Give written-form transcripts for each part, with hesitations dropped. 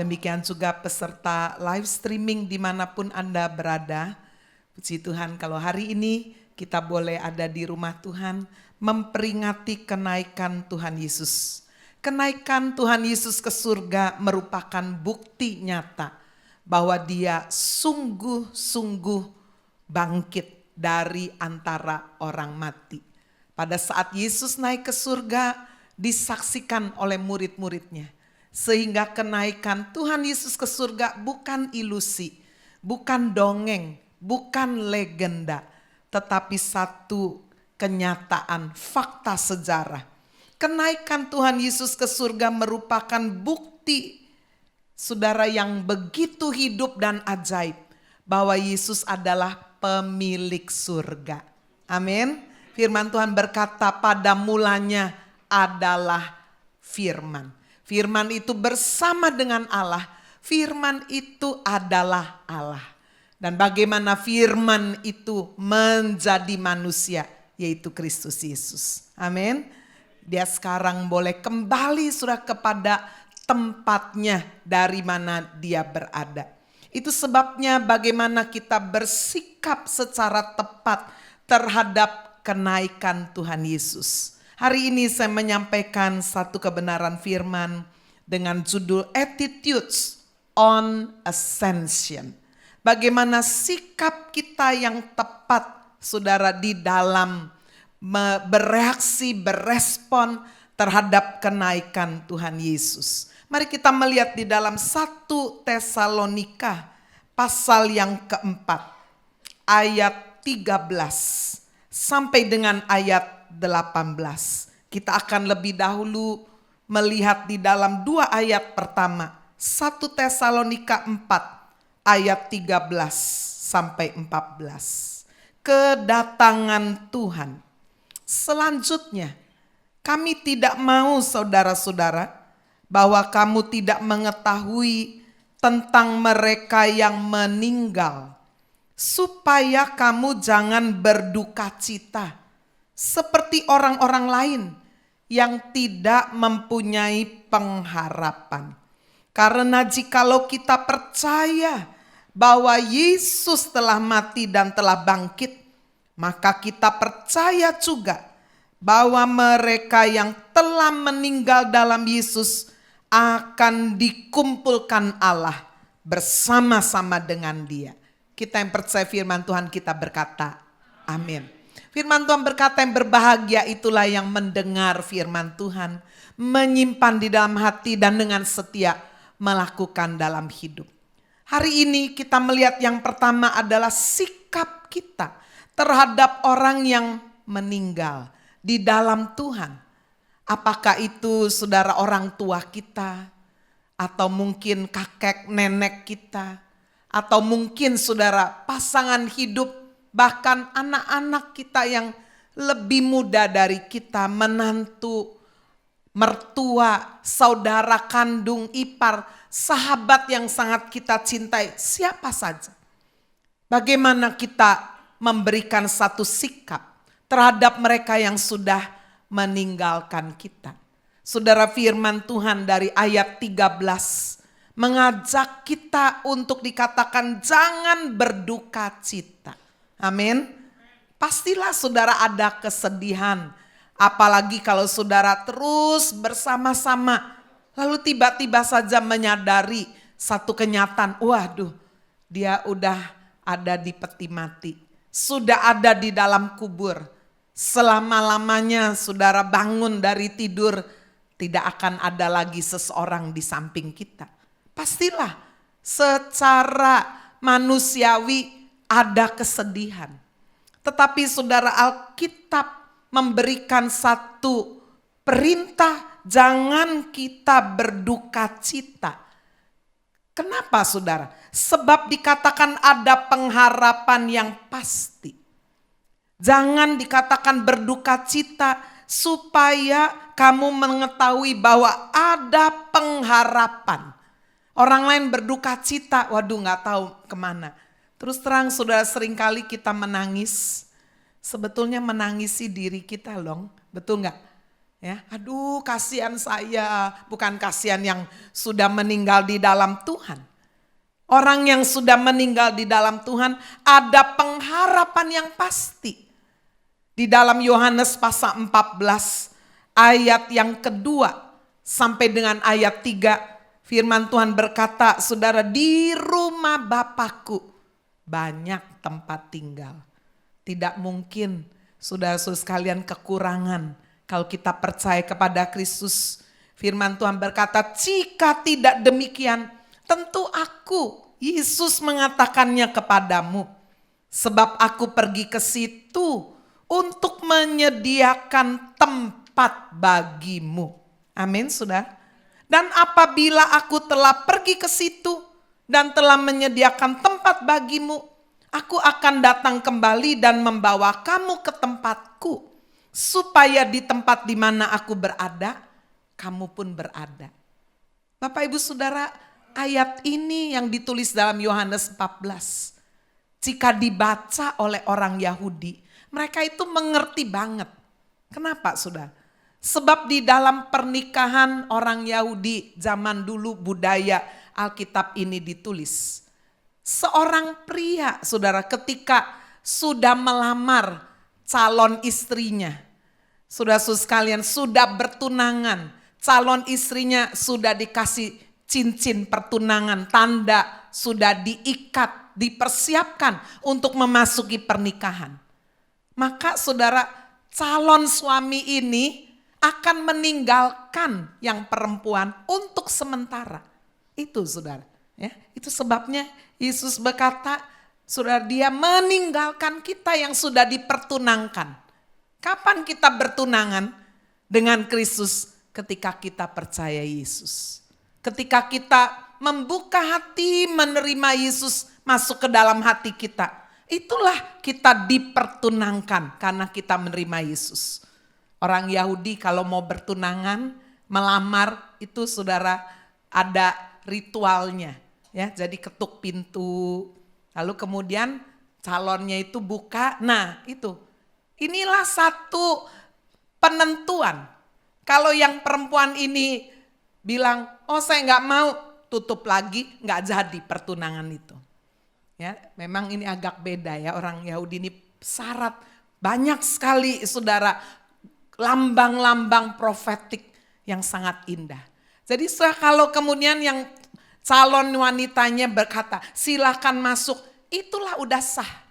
Demikian juga peserta live streaming dimanapun Anda berada. Puji Tuhan kalau hari ini kita boleh ada di rumah Tuhan memperingati kenaikan Tuhan Yesus. Kenaikan Tuhan Yesus ke surga merupakan bukti nyata bahwa Dia sungguh-sungguh bangkit dari antara orang mati. Pada saat Yesus naik ke surga disaksikan oleh murid-muridnya. Sehingga kenaikan Tuhan Yesus ke surga bukan ilusi, bukan dongeng, bukan legenda, tetapi satu kenyataan, fakta sejarah. Kenaikan Tuhan Yesus ke surga merupakan bukti, saudara, yang begitu hidup dan ajaib, bahwa Yesus adalah pemilik surga. Amin. Firman Tuhan berkata, pada mulanya adalah firman. Firman itu bersama dengan Allah. Firman itu adalah Allah. Dan bagaimana firman itu menjadi manusia, yaitu Kristus Yesus. Amin. Dia sekarang boleh kembali sudah kepada tempatnya dari mana dia berada. Itu sebabnya bagaimana kita bersikap secara tepat terhadap kenaikan Tuhan Yesus. Hari ini saya menyampaikan satu kebenaran firman dengan judul Attitudes on Ascension. Bagaimana sikap kita yang tepat, saudara, di dalam bereaksi, berespon terhadap kenaikan Tuhan Yesus. Mari kita melihat di dalam 1 Tesalonika pasal yang keempat, ayat 13 sampai dengan ayat 18. Kita akan lebih dahulu melihat di dalam 2 ayat pertama. 1 Tesalonika 4 ayat 13 sampai 14. Kedatangan Tuhan. Selanjutnya, kami tidak mau saudara-saudara bahwa kamu tidak mengetahui tentang mereka yang meninggal, supaya kamu jangan berduka cita seperti orang-orang lain yang tidak mempunyai pengharapan. Karena jikalau kita percaya bahwa Yesus telah mati dan telah bangkit, maka kita percaya juga bahwa mereka yang telah meninggal dalam Yesus akan dikumpulkan Allah bersama-sama dengan Dia. Kita yang percaya firman Tuhan kita berkata, amin. Firman Tuhan berkata, yang berbahagia itulah yang mendengar firman Tuhan, menyimpan di dalam hati dan dengan setia melakukan dalam hidup. Hari ini kita melihat yang pertama adalah sikap kita terhadap orang yang meninggal di dalam Tuhan. Apakah itu saudara orang tua kita, atau mungkin kakek nenek kita, atau mungkin saudara pasangan hidup, bahkan anak-anak kita yang lebih muda dari kita, menantu, mertua, saudara kandung, ipar, sahabat yang sangat kita cintai, siapa saja. Bagaimana kita memberikan satu sikap terhadap mereka yang sudah meninggalkan kita. Saudara, firman Tuhan dari ayat 13 mengajak kita untuk dikatakan jangan berduka cita. Amin. Pastilah saudara ada kesedihan. Apalagi kalau saudara terus bersama-sama. Lalu tiba-tiba saja menyadari satu kenyataan. Waduh, dia udah ada di peti mati. Sudah ada di dalam kubur. Selama-lamanya saudara bangun dari tidur, tidak akan ada lagi seseorang di samping kita. Pastilah secara manusiawi ada kesedihan. Tetapi saudara, Alkitab memberikan satu perintah, jangan kita berduka cita. Kenapa saudara? Sebab dikatakan ada pengharapan yang pasti. Jangan dikatakan berduka cita supaya kamu mengetahui bahwa ada pengharapan. Orang lain berduka cita, waduh gak tahu kemana. Terus terang saudara, seringkali kita menangis. Sebetulnya menangisi diri kita loh, betul gak? Ya, aduh kasihan saya, bukan kasihan yang sudah meninggal di dalam Tuhan. Orang yang sudah meninggal di dalam Tuhan ada pengharapan yang pasti. Di dalam Yohanes pasal 14 ayat yang kedua sampai dengan ayat 3, firman Tuhan berkata, saudara, di rumah Bapakku banyak tempat tinggal. Tidak mungkin saudara-saudara sekalian kekurangan kalau kita percaya kepada Kristus. Firman Tuhan berkata, jika tidak demikian, tentu aku, Yesus mengatakannya kepadamu, sebab aku pergi ke situ untuk menyediakan tempat bagimu. Amin, saudara. Dan apabila aku telah pergi ke situ dan telah menyediakan tempat bagimu, aku akan datang kembali dan membawa kamu ke tempatku, supaya di tempat di mana aku berada, kamu pun berada. Bapak Ibu Saudara, ayat ini yang ditulis dalam Yohanes 14. Jika dibaca oleh orang Yahudi, mereka itu mengerti banget. Kenapa saudara? Sebab di dalam pernikahan orang Yahudi zaman dulu, budaya Alkitab ini ditulis. Seorang pria saudara ketika sudah melamar calon istrinya, saudara-saudara sekalian sudah bertunangan, calon istrinya sudah dikasih cincin pertunangan, tanda sudah diikat, dipersiapkan untuk memasuki pernikahan. Maka saudara, calon suami ini akan meninggalkan yang perempuan untuk sementara. Itu saudara, ya. Itu sebabnya Yesus berkata, saudara, dia meninggalkan kita yang sudah dipertunangkan. Kapan kita bertunangan dengan Kristus? Ketika kita percaya Yesus. Ketika kita membuka hati menerima Yesus masuk ke dalam hati kita. Itulah kita dipertunangkan karena kita menerima Yesus. Orang Yahudi kalau mau bertunangan, melamar itu saudara ada ritualnya. Ya, jadi ketuk pintu, lalu kemudian calonnya itu buka, nah itu. Inilah satu penentuan. Kalau yang perempuan ini bilang, oh saya nggak mau, tutup lagi, nggak jadi pertunangan itu. Ya, memang ini agak beda ya, orang Yahudi ini syarat banyak sekali saudara, lambang-lambang profetik yang sangat indah. Jadi kalau kemudian yang calon wanitanya berkata, silakan masuk, itulah udah sah.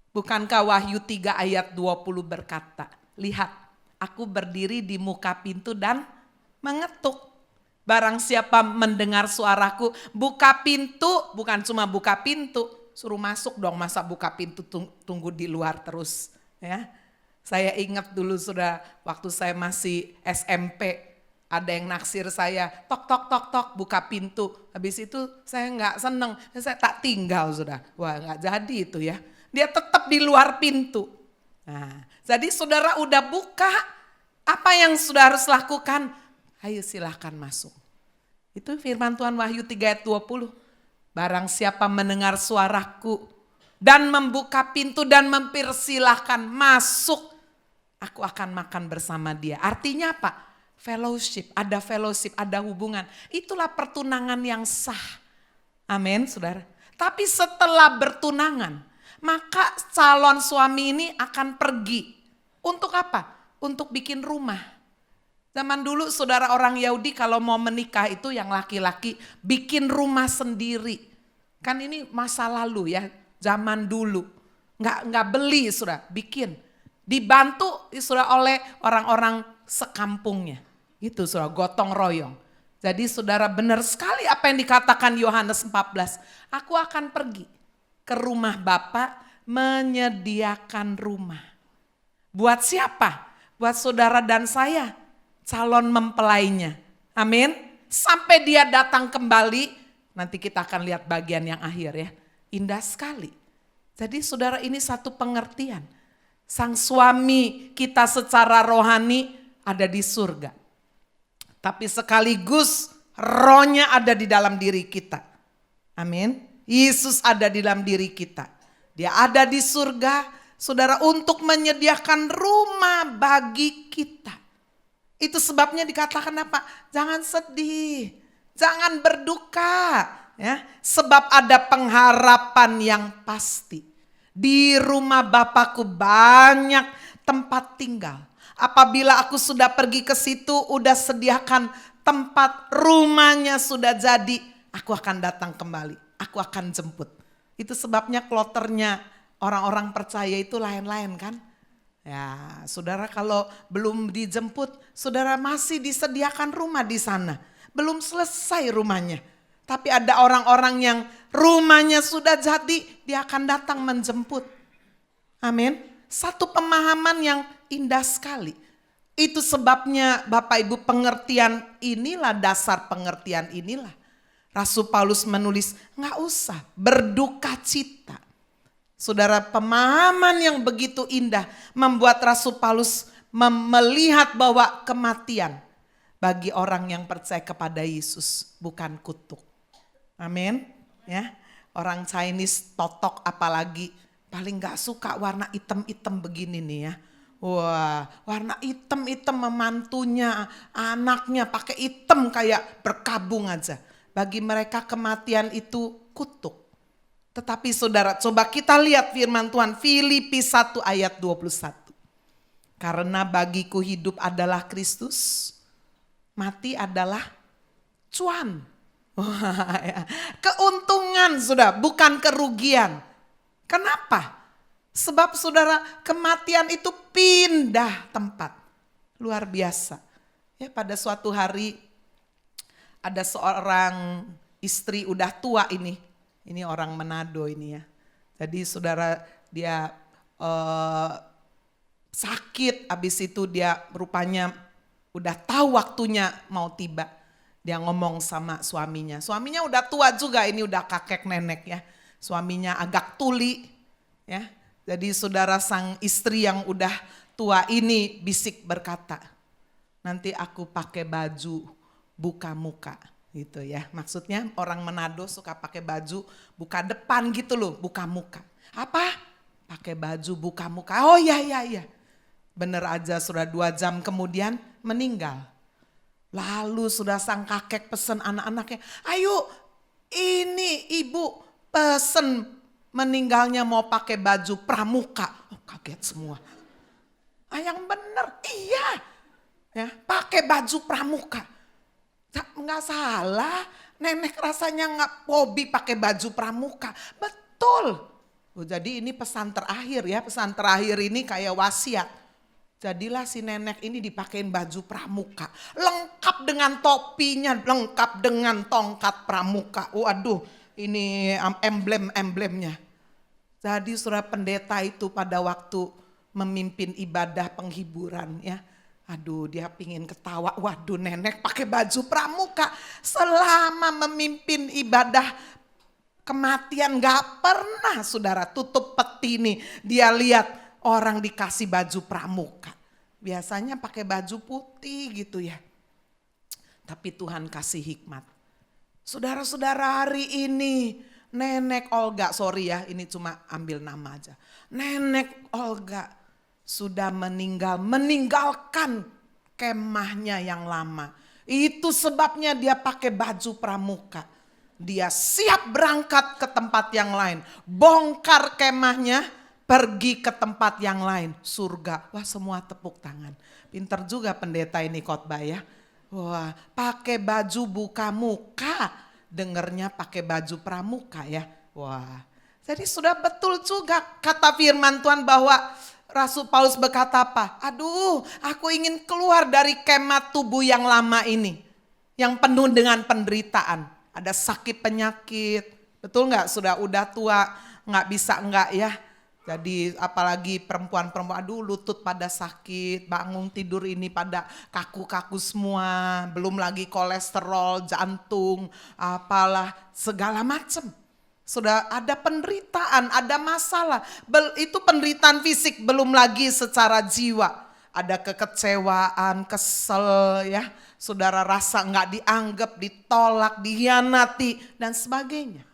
Bukankah Wahyu 3 ayat 20 berkata, lihat aku berdiri di muka pintu dan mengetuk. Barang siapa mendengar suaraku, buka pintu, bukan cuma buka pintu, suruh masuk dong, masa buka pintu tunggu di luar terus. Ya, saya ingat dulu sudah waktu saya masih SMP, ada yang naksir saya, tok tok tok tok, buka pintu. Habis itu saya nggak seneng, saya tak tinggal sudah. Wah nggak jadi itu ya. Dia tetap di luar pintu. Nah, jadi saudara udah buka, apa yang saudara harus lakukan? Ayo silahkan masuk. Itu firman Tuhan Wahyu 3 ayat 20. Barang siapa mendengar suaraku dan membuka pintu dan mempersilahkan masuk, aku akan makan bersama dia. Artinya apa? Fellowship, ada hubungan. Itulah pertunangan yang sah. Amin, saudara. Tapi setelah bertunangan, maka calon suami ini akan pergi. Untuk apa? Untuk bikin rumah. Zaman dulu saudara, orang Yahudi kalau mau menikah itu yang laki-laki bikin rumah sendiri. Kan ini masa lalu ya, zaman dulu. Nggak beli saudara, bikin. Dibantu saudara oleh orang-orang sekampungnya. Itu saudara, gotong royong. Jadi saudara, benar sekali apa yang dikatakan Yohanes 14. Aku akan pergi ke rumah Bapa menyediakan rumah. Buat siapa? Buat saudara dan saya, calon mempelainya. Amin. Sampai dia datang kembali, nanti kita akan lihat bagian yang akhir ya. Indah sekali. Jadi saudara, ini satu pengertian. Sang suami kita secara rohani ada di surga. Tapi sekaligus rohnya ada di dalam diri kita. Amin. Yesus ada di dalam diri kita. Dia ada di surga, saudara, untuk menyediakan rumah bagi kita. Itu sebabnya dikatakan apa? Jangan sedih, jangan berduka, ya. Sebab ada pengharapan yang pasti. Di rumah Bapakku banyak tempat tinggal. Apabila aku sudah pergi ke situ, udah sediakan tempat, rumahnya sudah jadi, aku akan datang kembali, aku akan jemput. Itu sebabnya kloternya orang-orang percaya itu lain-lain kan. Ya, saudara kalau belum dijemput, saudara masih disediakan rumah di sana. Belum selesai rumahnya. Tapi ada orang-orang yang rumahnya sudah jadi, dia akan datang menjemput. Amin. Satu pemahaman yang indah sekali. Itu sebabnya Bapak Ibu pengertian inilah, dasar pengertian inilah. Rasul Paulus menulis, nggak usah berduka cita. Saudara, pemahaman yang begitu indah membuat Rasul Paulus melihat bahwa kematian bagi orang yang percaya kepada Yesus bukan kutuk. Amin. Ya, orang Chinese totok apalagi paling gak suka warna hitam-hitam begini nih ya. Wah, warna hitam-hitam, memantunya, anaknya pakai hitam kayak berkabung aja. Bagi mereka kematian itu kutuk. Tetapi saudara, coba kita lihat firman Tuhan Filipi 1 ayat 21. Karena bagiku hidup adalah Kristus, mati adalah cuan. Keuntungan sudah, bukan kerugian. Kenapa? Sebab saudara, kematian itu pindah tempat. Luar biasa. Ya, pada suatu hari ada seorang istri udah tua ini. Ini orang Manado ini ya. Jadi saudara, dia sakit, habis itu dia rupanya udah tahu waktunya mau tiba. Dia ngomong sama suaminya. Suaminya udah tua juga, ini udah kakek nenek ya. Suaminya agak tuli ya. Jadi saudara, sang istri yang udah tua ini bisik berkata, nanti aku pakai baju buka muka. Gitu ya, maksudnya orang Manado suka pakai baju buka depan gitu loh, buka muka. Apa? Pakai baju buka muka. Oh iya. Bener aja, sudah 2 jam kemudian meninggal. Lalu sudah sang kakek pesen anak-anaknya, ayo ini ibu pesen meninggalnya mau pakai baju pramuka. Oh, kaget semua. Yang bener, iya. Ya, pakai baju pramuka. Nggak salah, nenek rasanya nggak hobi pakai baju pramuka. Betul. Oh, jadi ini pesan terakhir ya, pesan terakhir ini kayak wasiat. Jadilah si nenek ini dipakein baju pramuka. Lengkap dengan topinya, lengkap dengan tongkat pramuka. Waduh, ini emblem-emblemnya. Jadi saudara, pendeta itu pada waktu memimpin ibadah penghiburan ya. Aduh, dia pingin ketawa. Waduh, nenek pakai baju pramuka. Selama memimpin ibadah kematian gak pernah saudara tutup peti nih. Dia lihat orang dikasih baju pramuka. Biasanya pakai baju putih gitu ya. Tapi Tuhan kasih hikmat. Saudara-saudara, hari ini Nenek Olga, sorry ya, ini cuma ambil nama aja. Nenek Olga sudah meninggalkan kemahnya yang lama. Itu sebabnya dia pakai baju pramuka. Dia siap berangkat ke tempat yang lain. Bongkar kemahnya, pergi ke tempat yang lain. Surga. Wah, semua tepuk tangan. Pinter juga pendeta ini khotbah ya. Wah, pakai baju buka muka. Dengernya pakai baju pramuka ya. Wah, jadi sudah betul juga kata firman Tuhan bahwa Rasul Paulus berkata apa? Aduh, aku ingin keluar dari kemah tubuh yang lama ini. Yang penuh dengan penderitaan. Ada sakit penyakit. Betul gak? Sudah udah tua, gak bisa enggak ya. Jadi apalagi perempuan-perempuan, aduh lutut pada sakit, bangun tidur ini pada kaku-kaku semua. Belum lagi kolesterol, jantung, apalah segala macam. Sudah ada penderitaan, ada masalah. Itu penderitaan fisik, belum lagi secara jiwa. Ada kekecewaan, kesel ya. Saudara rasa nggak dianggap, ditolak, dihianati dan sebagainya.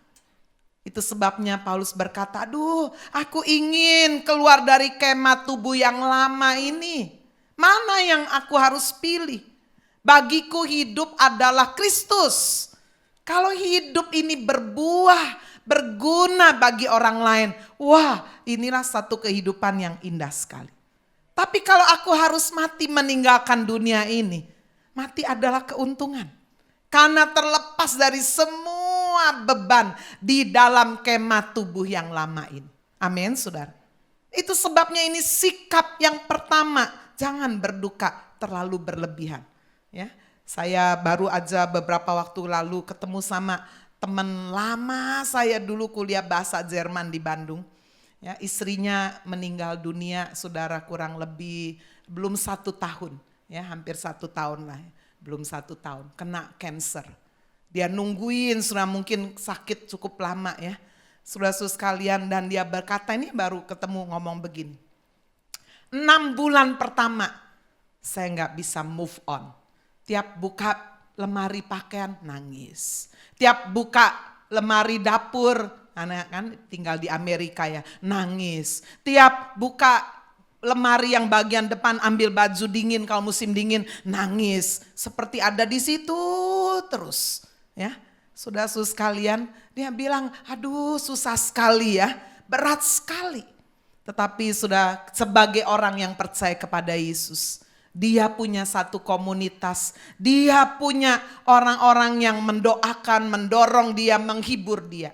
Itu sebabnya Paulus berkata, aduh aku ingin keluar dari kemah tubuh yang lama ini. Mana yang aku harus pilih? Bagiku hidup adalah Kristus. Kalau hidup ini berbuah, berguna bagi orang lain, wah, inilah satu kehidupan yang indah sekali. Tapi kalau aku harus mati meninggalkan dunia ini, mati adalah keuntungan. Karena terlepas dari semua beban di dalam kemah tubuh yang lama ini. Amin, saudara. Itu sebabnya ini sikap yang pertama, jangan berduka terlalu berlebihan. Ya, saya baru aja beberapa waktu lalu ketemu sama teman lama saya dulu kuliah bahasa Jerman di Bandung. Ya, istrinya meninggal dunia, saudara, kurang lebih belum 1 tahun, ya hampir 1 tahun lah, belum 1 tahun, kena cancer. Dia nungguin, sudah mungkin sakit cukup lama ya, saudara-saudara sekalian, dan dia berkata, ini baru ketemu ngomong begini, 6 bulan pertama saya nggak bisa move on. Tiap buka lemari pakaian nangis, tiap buka lemari dapur, anak kan tinggal di Amerika ya, nangis. Tiap buka lemari yang bagian depan ambil baju dingin kalau musim dingin, nangis. Seperti ada di situ terus. Ya, saudara-saudara sekalian, dia bilang, aduh susah sekali ya, berat sekali. Tetapi sudah sebagai orang yang percaya kepada Yesus, dia punya satu komunitas, dia punya orang-orang yang mendoakan, mendorong dia, menghibur dia.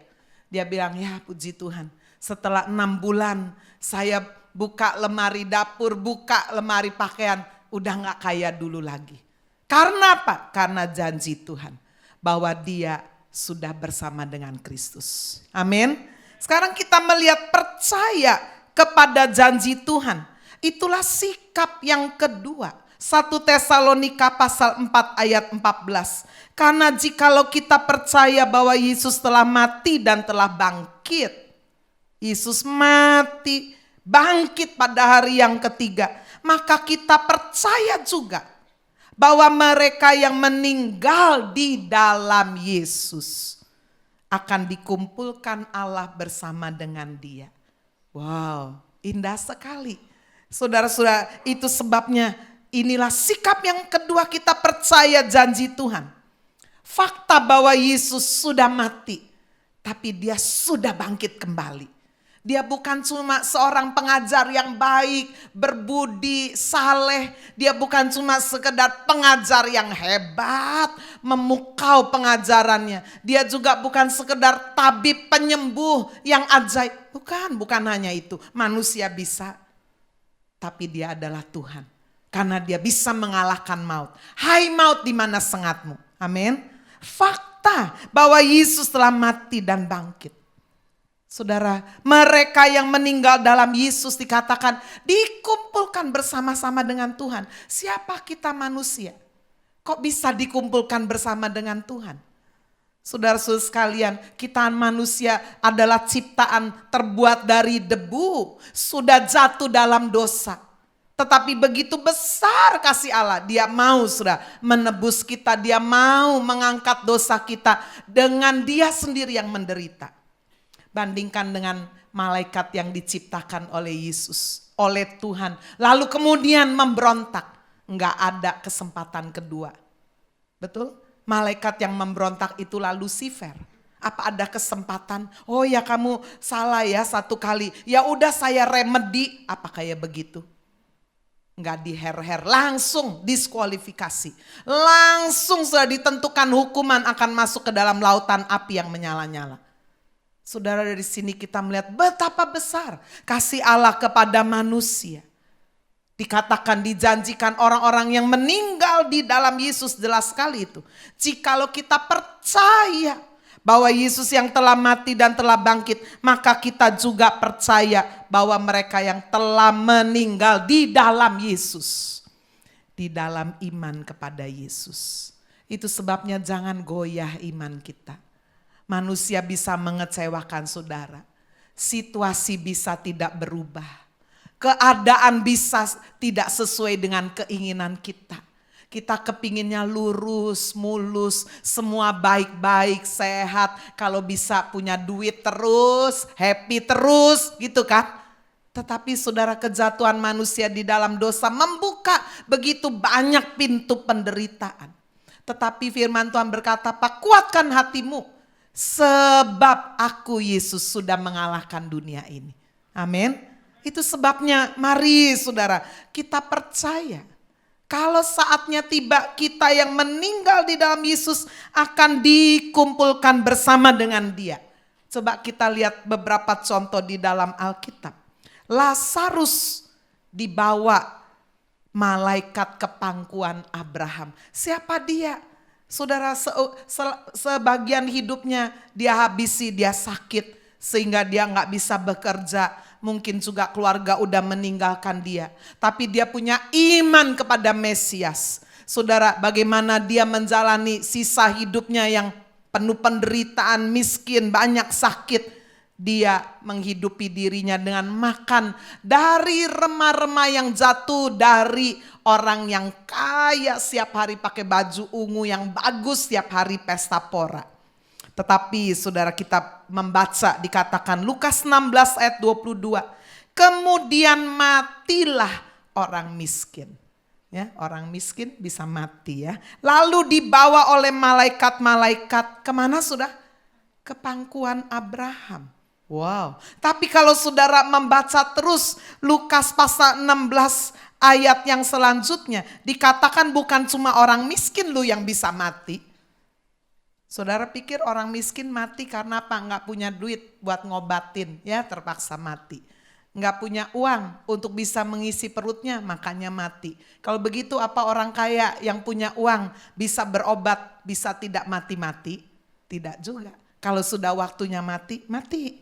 Dia bilang, ya puji Tuhan, setelah 6 bulan saya buka lemari dapur, buka lemari pakaian, udah gak kaya dulu lagi. Karena apa? Karena janji Tuhan bahwa dia sudah bersama dengan Kristus. Amin. Sekarang kita melihat percaya kepada janji Tuhan. Itulah sikap yang kedua. 1 Tesalonika pasal 4 ayat 14. Karena jikalau kita percaya bahwa Yesus telah mati dan telah bangkit. Yesus mati, bangkit pada hari yang ketiga. Maka kita percaya juga bahwa mereka yang meninggal di dalam Yesus akan dikumpulkan Allah bersama dengan Dia. Wow, indah sekali. Saudara-saudara, itu sebabnya inilah sikap yang kedua, kita percaya janji Tuhan. Fakta bahwa Yesus sudah mati, tapi dia sudah bangkit kembali. Dia bukan cuma seorang pengajar yang baik, berbudi, saleh. Dia bukan cuma sekedar pengajar yang hebat, memukau pengajarannya. Dia juga bukan sekedar tabib penyembuh yang ajaib. Bukan hanya itu. Manusia bisa, tapi dia adalah Tuhan. Karena dia bisa mengalahkan maut. Hai maut, di mana sengatmu? Amin. Fakta bahwa Yesus telah mati dan bangkit. Saudara, mereka yang meninggal dalam Yesus dikatakan dikumpulkan bersama-sama dengan Tuhan. Siapa kita manusia? Kok bisa dikumpulkan bersama dengan Tuhan? Saudara-saudara sekalian, kita manusia adalah ciptaan terbuat dari debu. Sudah jatuh dalam dosa. Tetapi begitu besar kasih Allah, dia mau sudah menebus kita. Dia mau mengangkat dosa kita dengan dia sendiri yang menderita. Bandingkan dengan malaikat yang diciptakan oleh Yesus, oleh Tuhan. Lalu kemudian memberontak. Enggak ada kesempatan kedua. Betul? Malaikat yang memberontak itulah Lucifer. Apa ada kesempatan? Oh ya kamu salah ya 1 kali. Ya udah saya remedi. Apa kayak begitu? Enggak diher-her, langsung diskualifikasi. Langsung sudah ditentukan hukuman akan masuk ke dalam lautan api yang menyala-nyala. Saudara, dari sini kita melihat betapa besar kasih Allah kepada manusia. Dikatakan, dijanjikan orang-orang yang meninggal di dalam Yesus, jelas sekali itu. Jikalau kita percaya bahwa Yesus yang telah mati dan telah bangkit, maka kita juga percaya bahwa mereka yang telah meninggal di dalam Yesus, di dalam iman kepada Yesus. Itu sebabnya jangan goyah iman kita. Manusia bisa mengecewakan saudara. Situasi bisa tidak berubah. Keadaan bisa tidak sesuai dengan keinginan kita. Kita kepinginnya lurus, mulus, semua baik-baik, sehat. Kalau bisa punya duit terus, happy terus gitu kan. Tetapi saudara, kejatuhan manusia di dalam dosa membuka begitu banyak pintu penderitaan. Tetapi firman Tuhan berkata, "Pak, kuatkan hatimu, sebab aku Yesus sudah mengalahkan dunia ini." Amin. Itu sebabnya mari saudara, kita percaya kalau saatnya tiba, kita yang meninggal di dalam Yesus akan dikumpulkan bersama dengan Dia. Coba kita lihat beberapa contoh di dalam Alkitab. Lazarus dibawa malaikat ke pangkuan Abraham. Siapa dia? Saudara, sebagian hidupnya dia habisi, dia sakit sehingga dia nggak bisa bekerja. Mungkin juga keluarga udah meninggalkan dia. Tapi dia punya iman kepada Mesias. Saudara, bagaimana dia menjalani sisa hidupnya yang penuh penderitaan, miskin, banyak sakit. Dia menghidupi dirinya dengan makan dari remah-remah yang jatuh dari orang yang kaya, setiap hari pakai baju ungu yang bagus, setiap hari pesta pora. Tetapi saudara, kita membaca dikatakan Lukas 16 ayat 22. Kemudian matilah orang miskin. Ya, orang miskin bisa mati ya. Lalu dibawa oleh malaikat-malaikat kemana sudah? Ke pangkuan Abraham. Wow, tapi kalau saudara membaca terus Lukas pasal 16 ayat yang selanjutnya, dikatakan bukan cuma orang miskin lu yang bisa mati. Saudara pikir orang miskin mati karena apa? Nggak punya duit buat ngobatin, ya terpaksa mati. Nggak punya uang untuk bisa mengisi perutnya, makanya mati. Kalau begitu apa orang kaya yang punya uang bisa berobat, bisa tidak mati-mati? Tidak juga. Kalau sudah waktunya mati, mati.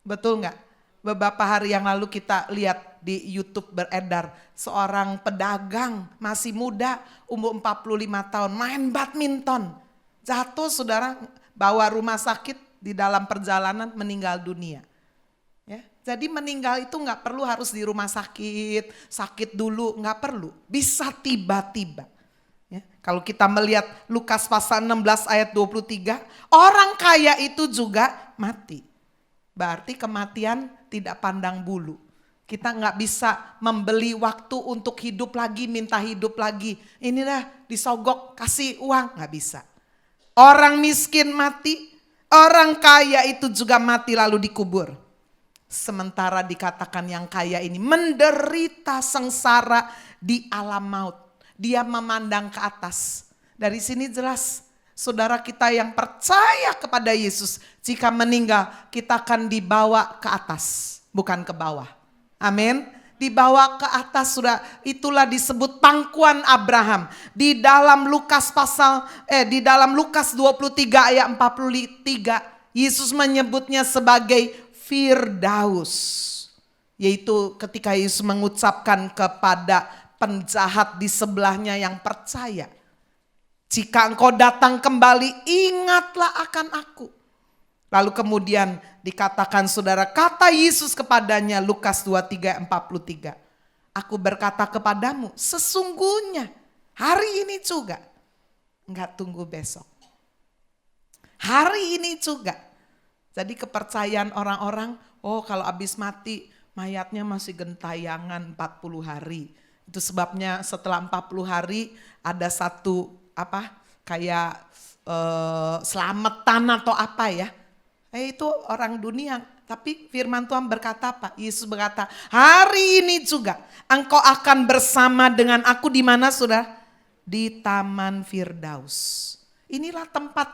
Betul nggak? Beberapa hari yang lalu kita lihat di YouTube beredar seorang pedagang masih muda, umur 45 tahun, main badminton. Jatuh saudara, bawa rumah sakit, di dalam perjalanan meninggal dunia. Ya, jadi meninggal itu nggak perlu harus di rumah sakit, sakit dulu, nggak perlu. Bisa tiba-tiba. Ya, kalau kita melihat Lukas pasal 16 ayat 23, orang kaya itu juga mati. Berarti kematian tidak pandang bulu. Kita nggak bisa membeli waktu untuk hidup lagi, minta hidup lagi. Ini dah disogok, kasih uang, nggak bisa. Orang miskin mati, orang kaya itu juga mati lalu dikubur. Sementara dikatakan yang kaya ini menderita sengsara di alam maut. Dia memandang ke atas. Dari sini jelas, saudara kita yang percaya kepada Yesus, jika meninggal kita akan dibawa ke atas, bukan ke bawah. Amin. Dibawa ke atas, sudah itulah disebut pangkuan Abraham. Di dalam Lukas di dalam Lukas 23 ayat 43, Yesus menyebutnya sebagai Firdaus. Yaitu ketika Yesus mengucapkan kepada penjahat di sebelahnya yang percaya, jika engkau datang kembali, ingatlah akan aku. Lalu kemudian dikatakan saudara, kata Yesus kepadanya, Lukas 23:43. Aku berkata kepadamu, sesungguhnya hari ini juga. Enggak tunggu besok. Hari ini juga. Jadi kepercayaan orang-orang, oh kalau habis mati mayatnya masih gentayangan 40 hari. Itu sebabnya setelah 40 hari ada satu kayak selamatan atau apa ya. Itu orang dunia. Tapi firman Tuhan berkata apa? Yesus berkata, hari ini juga engkau akan bersama dengan aku di mana sudah? Di Taman Firdaus. Inilah tempat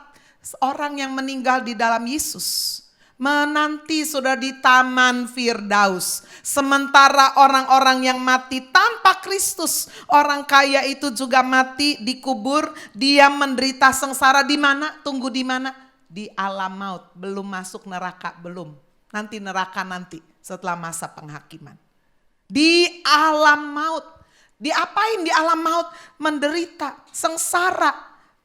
orang yang meninggal di dalam Yesus menanti sudah di Taman Firdaus. Sementara orang-orang yang mati tanpa Kristus, orang kaya itu juga mati, dikubur, dia menderita sengsara di mana? Tunggu di mana? Di alam maut, belum masuk neraka, belum. Nanti neraka nanti setelah masa penghakiman. Di alam maut. Diapain di alam maut? Menderita, sengsara.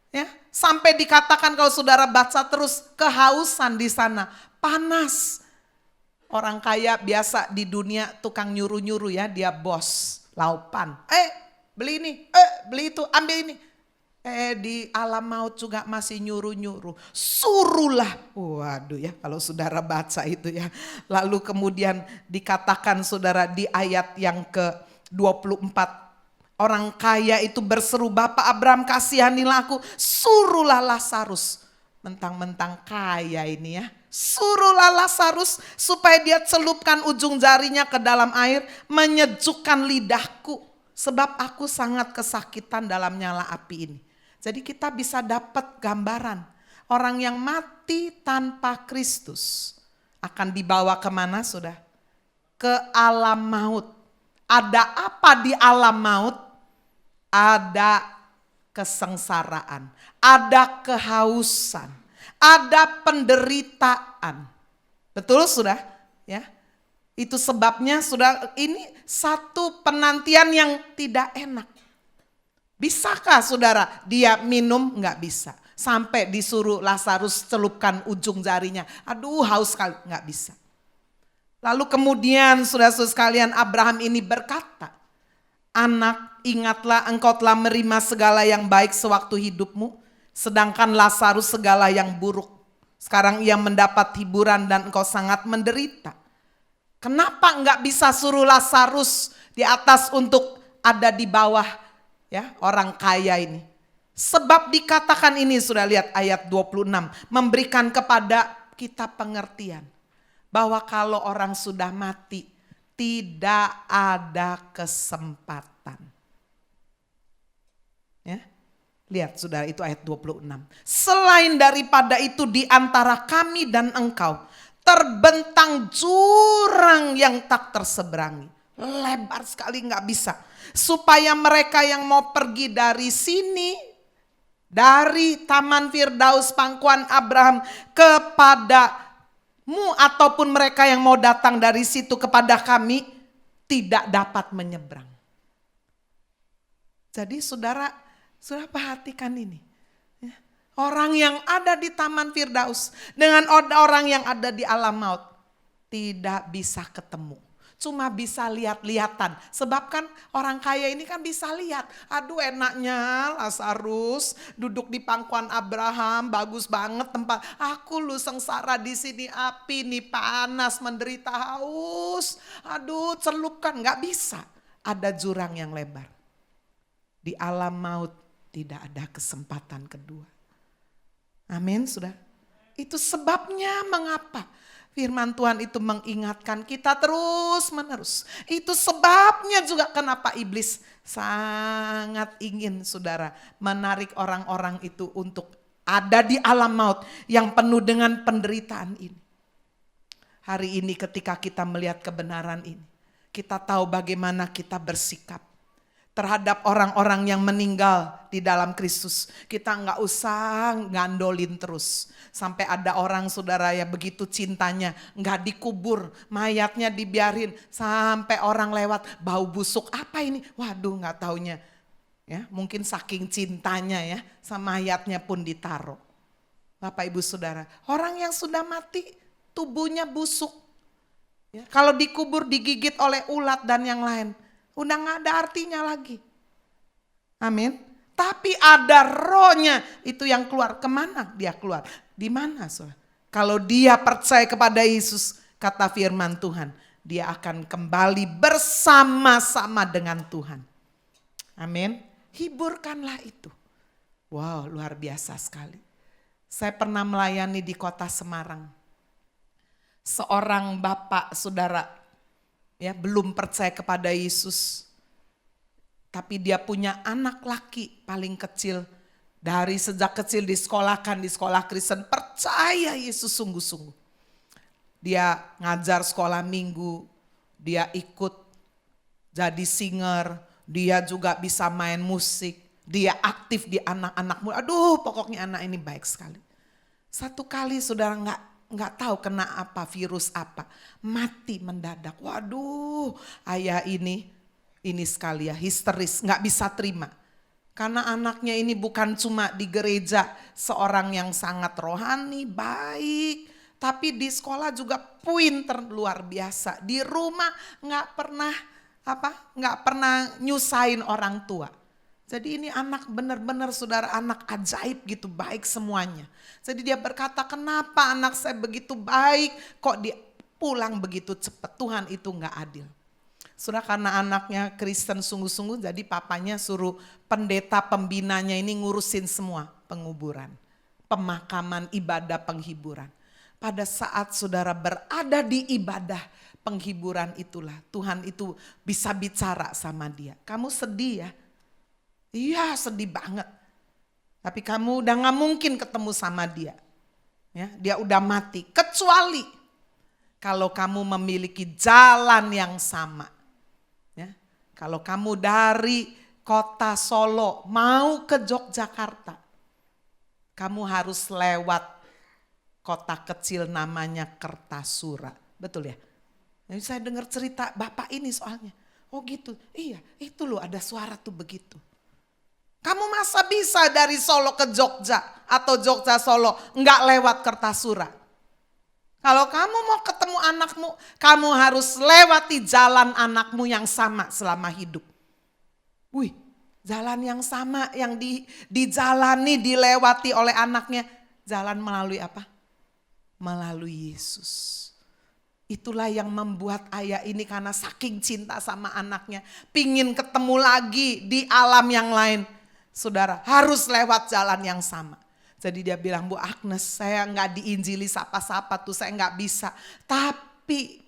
Ya, sampai dikatakan kalau saudara baca terus, kehausan di sana. Panas. Orang kaya biasa di dunia tukang nyuruh-nyuruh ya, dia bos laupan. Beli ini, beli itu, ambil ini. Di alam maut juga masih nyuruh-nyuruh. Suruhlah. Waduh ya, kalau saudara baca itu ya. Lalu kemudian dikatakan saudara di ayat yang ke-24. Orang kaya itu berseru, Bapak Abraham kasihanilah aku. Suruhlah Lazarus. Mentang-mentang kaya ini ya. Suruhlah Lazarus supaya dia celupkan ujung jarinya ke dalam air. Menyejukkan lidahku. Sebab aku sangat kesakitan dalam nyala api ini. Jadi kita bisa dapat gambaran. Orang yang mati tanpa Kristus akan dibawa kemana sudah? Ke alam maut. Ada apa di alam maut? Ada kesengsaraan. Ada kehausan. Ada penderitaan. Betul sudah? Ya. Itu sebabnya sudah ini satu penantian yang tidak enak. Bisakah saudara dia minum? Enggak bisa. Sampai disuruh Lazarus celupkan ujung jarinya. Aduh haus sekali, enggak bisa. Lalu kemudian saudara-saudara sekalian Abraham ini berkata, anak ingatlah engkau telah menerima segala yang baik sewaktu hidupmu. Sedangkan Lazarus segala yang buruk. Sekarang ia mendapat hiburan dan engkau sangat menderita. Kenapa enggak bisa suruh Lazarus di atas untuk ada di bawah? Ya, orang kaya ini. Sebab dikatakan ini sudah lihat ayat 26. Memberikan kepada kita pengertian. Bahwa kalau orang sudah mati tidak ada kesempatan. Ya, lihat saudara itu ayat 26. Selain daripada itu di antara kami dan engkau terbentang jurang yang tak terseberangi. Lebar sekali nggak bisa. Supaya mereka yang mau pergi dari sini, dari Taman Firdaus pangkuan Abraham kepadamu ataupun mereka yang mau datang dari situ kepada kami tidak dapat menyeberang. Jadi saudara perhatikan ini. Orang yang ada di Taman Firdaus dengan orang yang ada di alam maut tidak bisa ketemu. Cuma bisa lihat-lihatan. Sebab kan orang kaya ini kan bisa lihat. Aduh enaknya Lazarus duduk di pangkuan Abraham. Bagus banget tempat. Aku lu sengsara di sini api nih panas menderita haus. Aduh celupkan nggak bisa. Ada jurang yang lebar. Di alam maut tidak ada kesempatan kedua. Amin sudah. Itu sebabnya mengapa firman Tuhan itu mengingatkan kita terus menerus. Itu sebabnya juga kenapa iblis sangat ingin saudara menarik orang-orang itu untuk ada di alam maut yang penuh dengan penderitaan ini. Hari ini ketika kita melihat kebenaran ini, kita tahu bagaimana kita bersikap terhadap orang-orang yang meninggal di dalam Kristus. Kita nggak usah ngandolin terus. Sampai ada orang saudara ya begitu cintanya nggak dikubur, mayatnya dibiarin sampai orang lewat bau busuk apa ini? Waduh nggak taunya ya mungkin saking cintanya ya sama mayatnya pun ditaruh. Bapak Ibu Saudara, orang yang sudah mati tubuhnya busuk. Ya, kalau dikubur digigit oleh ulat dan yang lain. Udah gak ada artinya lagi. Amin. Tapi ada rohnya itu yang keluar. Kemana dia keluar? Di mana? Kalau dia percaya kepada Yesus, kata firman Tuhan, dia akan kembali bersama-sama dengan Tuhan. Amin. Hiburkanlah itu. Wow, luar biasa sekali. Saya pernah melayani di kota Semarang. Seorang bapak saudara ya belum percaya kepada Yesus. Tapi dia punya anak laki paling kecil. Dari sejak kecil disekolahkan di sekolah Kristen. Percaya Yesus sungguh-sungguh. Dia ngajar sekolah minggu. Dia ikut jadi singer. Dia juga bisa main musik. Dia aktif di anak-anak muda. Aduh pokoknya anak ini baik sekali. Satu kali saudara nggak tahu kena apa, virus apa, mati mendadak. Waduh, ayah ini sekali ya histeris, nggak bisa terima. Karena anaknya ini bukan cuma di gereja seorang yang sangat rohani, baik, tapi di sekolah juga pinter luar biasa. Di rumah nggak pernah nyusahin orang tua. Jadi ini anak benar-benar saudara, anak ajaib gitu, baik semuanya. Jadi dia berkata, kenapa anak saya begitu baik kok dia pulang begitu cepat. Tuhan itu gak adil. Sudah karena anaknya Kristen sungguh-sungguh, jadi papanya suruh pendeta pembinanya ini ngurusin semua penguburan, pemakaman, ibadah penghiburan. Pada saat saudara berada di ibadah penghiburan itulah Tuhan itu bisa bicara sama dia. Kamu sedih ya? Iya sedih banget. Tapi kamu udah gak mungkin ketemu sama dia. Ya, dia udah mati. Kecuali kalau kamu memiliki jalan yang sama. Ya, kalau kamu dari kota Solo mau ke Yogyakarta, kamu harus lewat kota kecil namanya Kertasura. Betul ya? Jadi saya dengar cerita bapak ini soalnya. Oh gitu, iya itu loh ada suara tuh begitu. Kamu masa bisa dari Solo ke Jogja atau Jogja Solo enggak lewat Kertasura? Kalau kamu mau ketemu anakmu, kamu harus lewati jalan anakmu yang sama selama hidup. Wih, jalan yang sama yang dijalani, dilewati oleh anaknya. Jalan melalui apa? Melalui Yesus. Itulah yang membuat ayah ini karena saking cinta sama anaknya. Pingin ketemu lagi di alam yang lain. Saudara harus lewat jalan yang sama. Jadi dia bilang, Bu Agnes saya gak diinjili sapa-sapa tuh, saya gak bisa. Tapi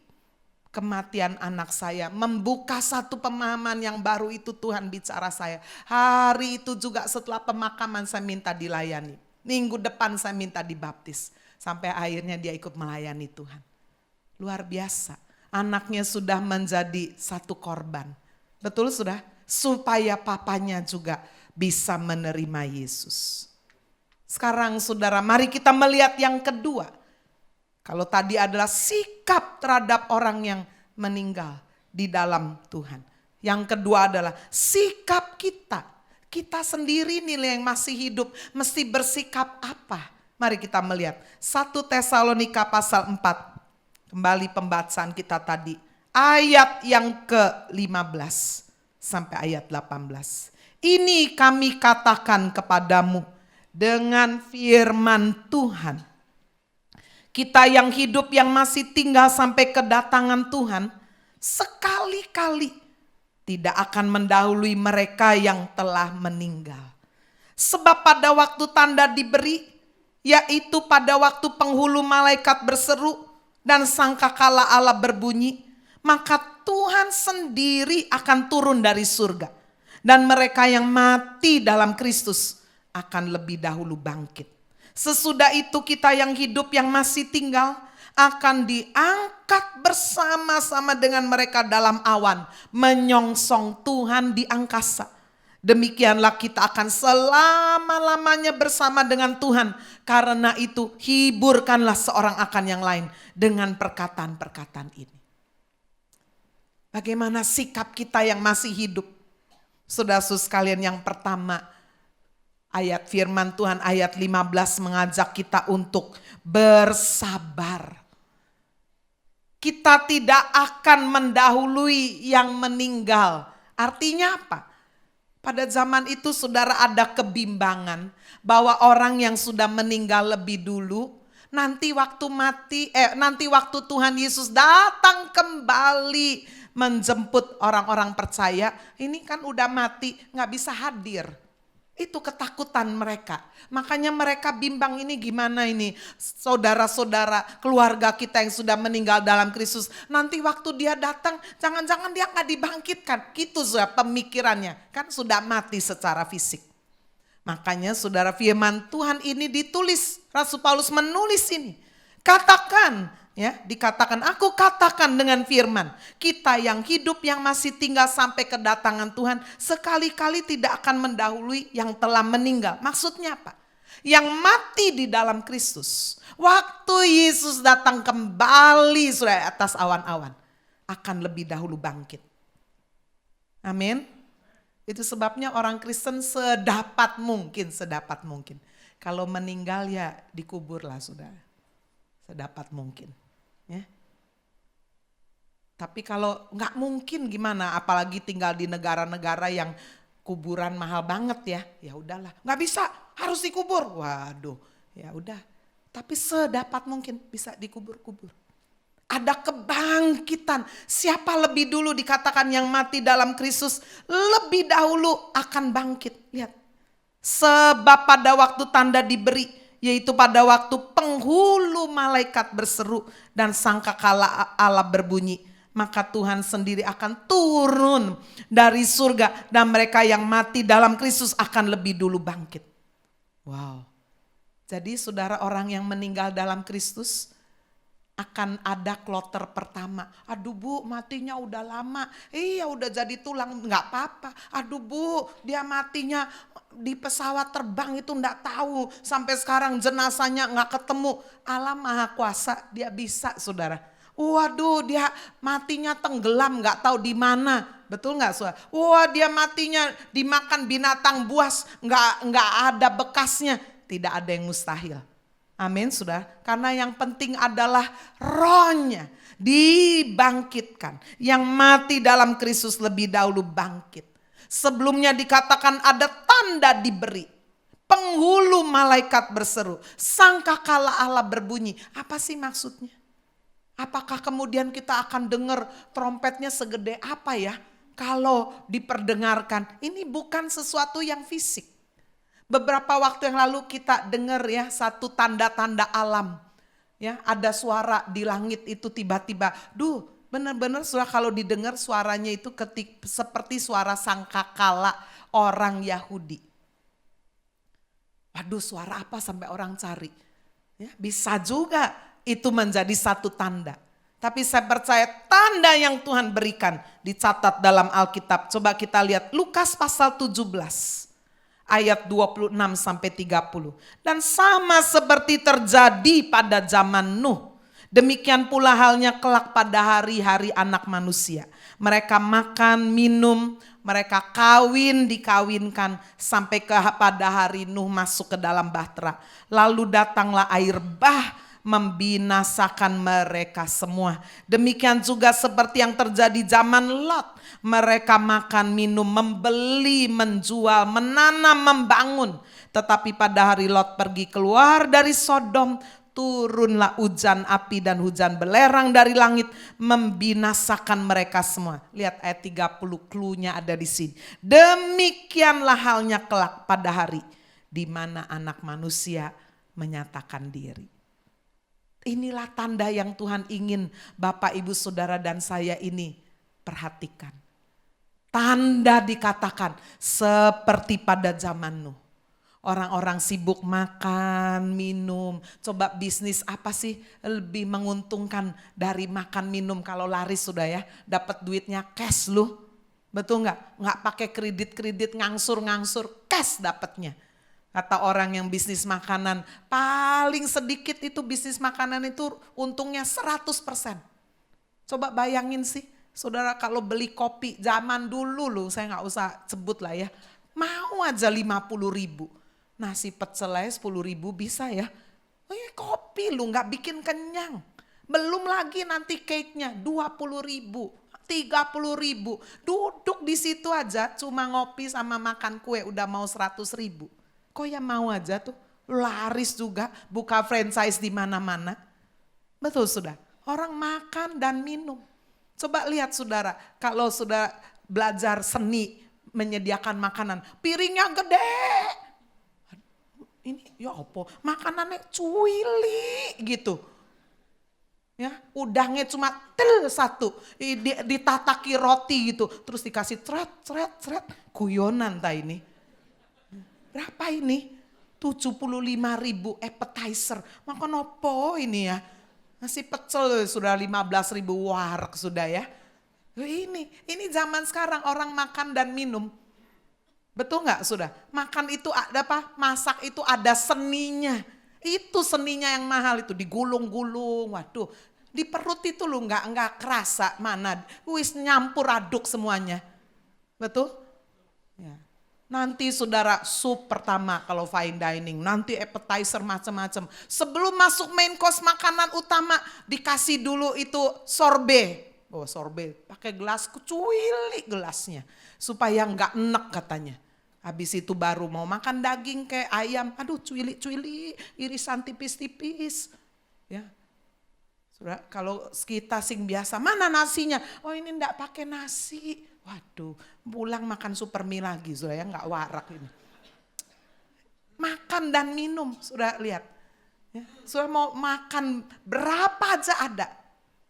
kematian anak saya membuka satu pemahaman yang baru itu Tuhan bicara saya. Hari itu juga setelah pemakaman saya minta dilayani. Minggu depan saya minta dibaptis. Sampai akhirnya dia ikut melayani Tuhan. Luar biasa. Anaknya sudah menjadi satu korban. Betul sudah? Supaya papanya juga bisa menerima Yesus. Sekarang saudara, mari kita melihat yang kedua. Kalau tadi adalah sikap terhadap orang yang meninggal di dalam Tuhan. Yang kedua adalah sikap kita. Kita sendiri nih yang masih hidup mesti bersikap apa? Mari kita melihat 1 Tesalonika pasal 4. Kembali pembacaan kita tadi. Ayat yang ke-15 sampai ayat 18. Ini kami katakan kepadamu dengan firman Tuhan. Kita yang hidup yang masih tinggal sampai kedatangan Tuhan, sekali-kali tidak akan mendahului mereka yang telah meninggal. Sebab pada waktu tanda diberi, yaitu pada waktu penghulu malaikat berseru dan sangkakala Allah berbunyi, maka Tuhan sendiri akan turun dari surga. Dan mereka yang mati dalam Kristus akan lebih dahulu bangkit. Sesudah itu kita yang hidup yang masih tinggal akan diangkat bersama-sama dengan mereka dalam awan, menyongsong Tuhan di angkasa. Demikianlah kita akan selama-lamanya bersama dengan Tuhan. Karena itu hiburkanlah seorang akan yang lain dengan perkataan-perkataan ini. Bagaimana sikap kita yang masih hidup? Saudara-saudara sekalian, yang pertama ayat firman Tuhan ayat 15 mengajak kita untuk bersabar. Kita tidak akan mendahului yang meninggal. Artinya apa? Pada zaman itu saudara ada kebimbangan bahwa orang yang sudah meninggal lebih dulu nanti waktu Tuhan Yesus datang kembali menjemput orang-orang percaya, ini kan udah mati, gak bisa hadir. Itu ketakutan mereka. Makanya mereka bimbang, ini gimana ini saudara-saudara keluarga kita yang sudah meninggal dalam Kristus. Nanti waktu dia datang, jangan-jangan dia gak dibangkitkan. Gitu sudah pemikirannya, kan sudah mati secara fisik. Makanya saudara firman Tuhan ini ditulis, Rasul Paulus menulis ini. Katakan, ya, dikatakan, aku katakan dengan firman, kita yang hidup yang masih tinggal sampai kedatangan Tuhan sekali-kali tidak akan mendahului yang telah meninggal. Maksudnya apa? Yang mati di dalam Kristus, waktu Yesus datang kembali sudah atas awan-awan, akan lebih dahulu bangkit. Amin. Itu sebabnya orang Kristen sedapat mungkin. Kalau meninggal ya dikuburlah sudah, sedapat mungkin. Ya. Tapi kalau nggak mungkin gimana, apalagi tinggal di negara-negara yang kuburan mahal banget ya. Ya udahlah, nggak bisa, harus dikubur. Waduh, ya udah. Tapi sedapat mungkin bisa dikubur-kubur. Ada kebangkitan. Siapa lebih dulu dikatakan yang mati dalam Kristus lebih dahulu akan bangkit. Lihat. Sebab pada waktu tanda diberi, yaitu pada waktu penghulu malaikat berseru dan sangkakala Allah berbunyi, maka Tuhan sendiri akan turun dari surga dan mereka yang mati dalam Kristus akan lebih dulu bangkit. Wow. Jadi saudara, orang yang meninggal dalam Kristus akan ada kloter pertama. Aduh Bu, matinya udah lama. Iya udah jadi tulang, nggak apa-apa. Aduh Bu, dia matinya di pesawat terbang itu nggak tahu. Sampai sekarang jenazahnya nggak ketemu. Allah Maha Kuasa, dia bisa saudara. Waduh, dia matinya tenggelam, nggak tahu di mana. Betul nggak saudara? Wah, dia matinya dimakan binatang buas, nggak ada bekasnya. Tidak ada yang mustahil. Amin saudara. Karena yang penting adalah rohnya dibangkitkan. Yang mati dalam Kristus lebih dahulu bangkit. Sebelumnya dikatakan ada tanda diberi. Penghulu malaikat berseru. Sangkakala Allah berbunyi. Apa sih maksudnya? Apakah kemudian kita akan dengar trompetnya segede apa ya? Kalau diperdengarkan. Ini bukan sesuatu yang fisik. Beberapa waktu yang lalu kita dengar ya satu tanda-tanda alam. Ya, ada suara di langit itu tiba-tiba. Duh, benar-benar suara kalau didengar suaranya itu seperti suara sangkakala orang Yahudi. Waduh, suara apa sampai orang cari? Ya, bisa juga itu menjadi satu tanda. Tapi saya percaya tanda yang Tuhan berikan dicatat dalam Alkitab. Coba kita lihat Lukas pasal 17. Ayat 26 sampai 30. Dan sama seperti terjadi pada zaman Nuh, demikian pula halnya kelak pada hari-hari anak manusia. Mereka makan, minum, mereka kawin, dikawinkan sampai pada hari Nuh masuk ke dalam bahtera. Lalu datanglah air bah membinasakan mereka semua. Demikian juga seperti yang terjadi zaman Lot. Mereka makan, minum, membeli, menjual, menanam, membangun. Tetapi pada hari Lot pergi keluar dari Sodom, turunlah hujan api dan hujan belerang dari langit membinasakan mereka semua. Lihat ayat 30, cluenya ada di sini. Demikianlah halnya kelak pada hari di mana anak manusia menyatakan diri. Inilah tanda yang Tuhan ingin Bapak, Ibu, Saudara dan saya ini perhatikan. Tanda dikatakan seperti pada zaman Nuh. Orang-orang sibuk makan, minum. Coba bisnis apa sih lebih menguntungkan dari makan, minum? Kalau laris sudah ya, dapat duitnya cash lu. Betul nggak? Nggak pakai kredit-kredit, ngangsur-ngangsur, cash dapatnya. Kata orang yang bisnis makanan, paling sedikit itu bisnis makanan itu untungnya 100%. Coba bayangin sih, saudara kalau beli kopi zaman dulu loh, saya gak usah sebut lah ya. Mau aja 50.000, nasi pecel aja 10.000 bisa ya. Kopi lu gak bikin kenyang. Belum lagi nanti cake-nya 20.000, 30.000. Duduk di situ aja cuma ngopi sama makan kue udah mau 100.000. Kok ya mau aja tuh, laris juga, buka franchise di mana-mana. Betul sudah, orang makan dan minum. Coba lihat saudara, kalau sudah belajar seni menyediakan makanan, piringnya gede. Ini ya apa, makanannya cuili gitu. Ya, udangnya cuma satu, ditataki roti gitu, terus dikasih cret, guyonan ta ini. Berapa ini? 75.000 appetizer. Makan apa ini ya? Nasi pecel sudah 15.000 warak sudah ya. Ini zaman sekarang orang makan dan minum. Betul nggak sudah? Makan itu ada apa? Masak itu ada seninya. Itu seninya yang mahal itu, digulung-gulung. Waduh, di perut itu lu nggak kerasa mana. Wis nyampur aduk semuanya. Betul? Ya. Nanti saudara sup pertama kalau fine dining, nanti appetizer macam-macam. Sebelum masuk main course makanan utama dikasih dulu itu sorbet. Oh sorbet, pakai gelas kucuili gelasnya. Supaya nggak enek katanya. Habis itu baru mau makan daging kayak ayam. Aduh cuili-cuili, irisan tipis-tipis. Ya. Sudah, kalau kita sing biasa, mana nasinya? Oh ini enggak pakai nasi. Waduh, pulang makan supermie lagi. Sudah ya nggak warak ini. Makan dan minum, sudah lihat. Ya, sudah mau makan berapa aja ada.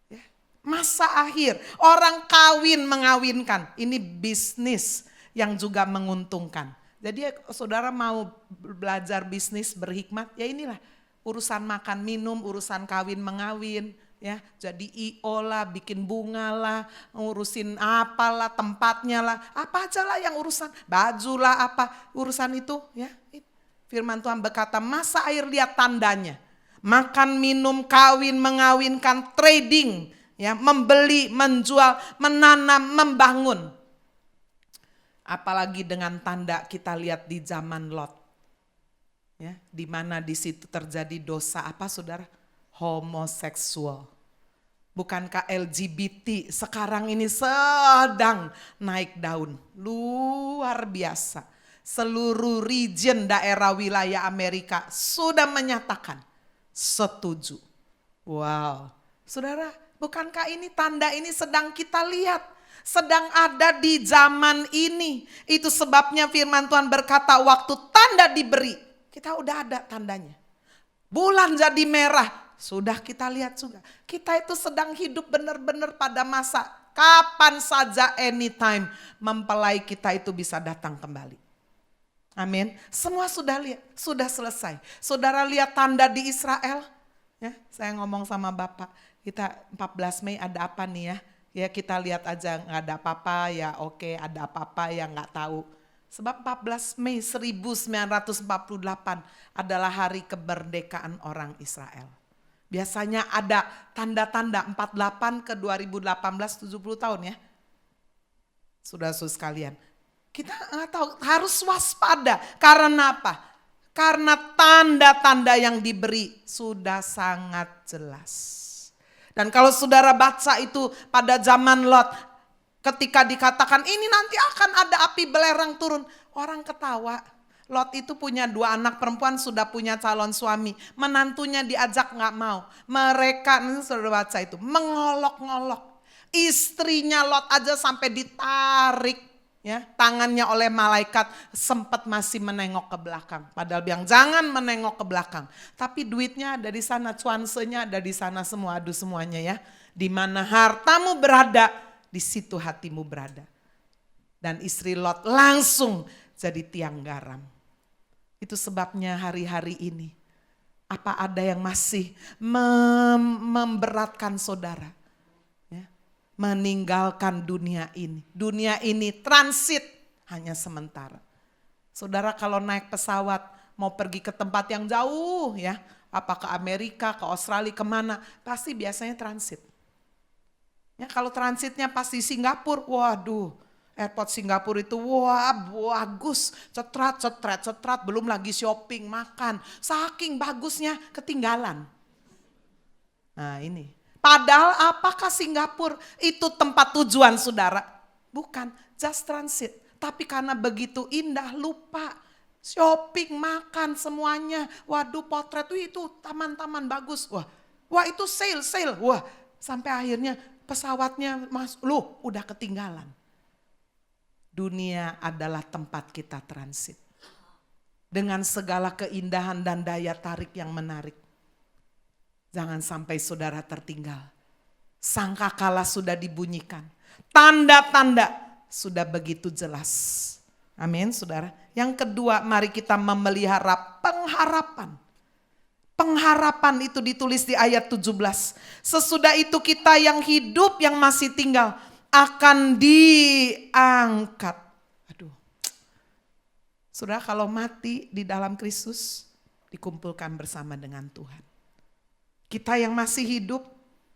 Ya, masa akhir, orang kawin mengawinkan. Ini bisnis yang juga menguntungkan. Jadi saudara mau belajar bisnis berhikmat, ya inilah. Urusan makan minum, urusan kawin mengawin, ya. Jadi IO lah, bikin bunga lah, ngurusin apalah, tempatnya lah, apa aja lah yang urusan, baju lah apa, urusan itu ya. Firman Tuhan berkata, masa akhir lihat tandanya. Makan, minum, kawin, mengawinkan, trading, ya, membeli, menjual, menanam, membangun. Apalagi dengan tanda kita lihat di zaman Lot. Ya, di mana di situ terjadi dosa apa saudara? Homoseksual. Bukankah LGBT sekarang ini sedang naik daun? Luar biasa. Seluruh region daerah wilayah Amerika sudah menyatakan setuju. Wow, saudara, bukankah ini tanda ini sedang kita lihat? Sedang ada di zaman ini. Itu sebabnya firman Tuhan berkata waktu tanda diberi, kita udah ada tandanya. Bulan jadi merah, sudah kita lihat juga. Kita itu sedang hidup benar-benar pada masa kapan saja anytime mempelai kita itu bisa datang kembali. Amin. Semua sudah lihat, sudah selesai. Saudara lihat tanda di Israel? Ya, saya ngomong sama Bapak, kita 14 Mei ada apa nih ya? Ya kita lihat aja nggak ada apa-apa ya oke, ada apa-apa ya nggak tahu. Sebab 14 Mei 1948 adalah hari kemerdekaan orang Israel. Biasanya ada tanda-tanda 48 ke 2018 70 tahun ya. Saudara-saudara sekalian. Kita nggak tahu, harus waspada. Karena apa? Karena tanda-tanda yang diberi sudah sangat jelas. Dan kalau saudara baca itu pada zaman Lot, ketika dikatakan ini nanti akan ada api belerang turun, orang ketawa. Lot itu punya 2 anak perempuan, sudah punya calon suami. Menantunya diajak nggak mau. Mereka, ini saudara baca itu, mengolok-ngolok. Istrinya Lot aja sampai ditarik. Ya, tangannya oleh malaikat, sempat masih menengok ke belakang. Padahal bilang jangan menengok ke belakang. Tapi duitnya ada di sana, cuansenya ada di sana semua, aduh semuanya ya. Di mana hartamu berada, di situ hatimu berada. Dan istri Lot langsung jadi tiang garam. Itu sebabnya hari-hari ini, apa ada yang masih memberatkan saudara? Meninggalkan dunia ini. Dunia ini transit hanya sementara. Saudara kalau naik pesawat mau pergi ke tempat yang jauh ya. Apa ke Amerika, ke Australia, kemana. Pasti biasanya transit. Ya, kalau transitnya pasti Singapura, waduh. Airport Singapura itu wah bagus. Cetrat. Belum lagi shopping, makan. Saking bagusnya ketinggalan. Nah ini. Padahal apakah Singapura itu tempat tujuan saudara? Bukan, just transit. Tapi karena begitu indah lupa. Shopping, makan semuanya. Waduh potret itu taman-taman bagus. Wah itu sale. Wah sampai akhirnya pesawatnya loh udah ketinggalan. Dunia adalah tempat kita transit. Dengan segala keindahan dan daya tarik yang menarik. Jangan sampai saudara tertinggal. Sangkakala sudah dibunyikan. Tanda-tanda sudah begitu jelas. Amin saudara. Yang kedua mari kita memelihara pengharapan. Pengharapan itu ditulis di ayat 17. Sesudah itu kita yang hidup yang masih tinggal akan diangkat. Aduh. Saudara kalau mati di dalam Kristus dikumpulkan bersama dengan Tuhan. Kita yang masih hidup